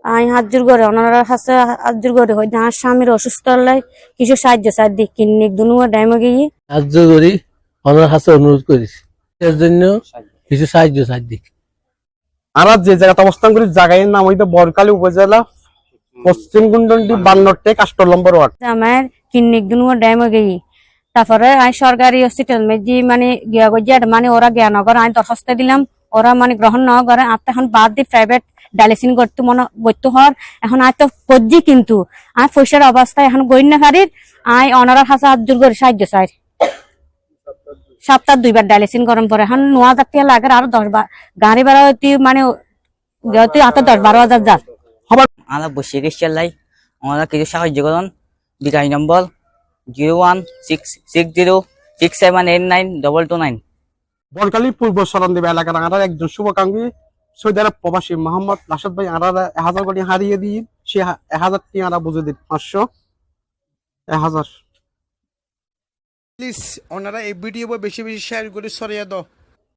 I হাজুর করে ওনারা হাসে হাজুর করে হয়তো আমার স্বামীর অসুস্থ হলে কিছু সাহায্য সাহায্য কিনিক দুনু ডাইমে গিয়ে সাহায্য করি ওনার কাছে অনুরোধ করেছি এর জন্য কিছু সাহায্য আমরা যে জায়গাতে অবস্থান করি জায়গার নাম হইতে বরকালী উপজেলা পশ্চিম গুন্ডন্ডি 52 টেক 8 নম্বর ওয়ার্ড। আমার কিনিক দুনু ডাইমে গিয়ে তারপরে আই সরকারি হসপিটাল মেজি মানে গিয়া গিয়া মানে ওরা জ্ঞান নগর আই দরখাস্ত দিলাম ওরা মানে গ্রহণ ন করে আর এখন বাদ দিয়ে প্রাইভেট ডায়ালিসিস করতে মনে বৈত্য হওয়ার এখন আয় তো করছি কিন্তু আই পয়সার অবস্থায় এখন গইনা হারির আই অনারার হাসা হাজুর করে সাহায্য চাই সপ্তাহ 2 বার ডায়ালিসিস করার পরে এখন 9,000 টাকা লাগে আর 10 বার গাড়ি ভাড়া হইতে মানে যেহেতু হাতে 10-12,000 যা আমরা বসে গেছি লাই আমরা কিছু সাহায্য করুন বিকাশ নম্বর 0166067892229। বরকালী পূর্ব সরণদেব এলাকার আমরা একজন শুভাকাঙ্ক্ষী সৌদি আরব প্রবাসী মোহাম্মদ রাশেদ ভাই আমরা 1000 কোটি হারিয়ে দিই সে 1000 টি আমরা বুঝে দিই 500 1000 প্লিজ ওনারা এই ভিডিও বেশি বেশি শেয়ার করে ছড়িয়ে দাও।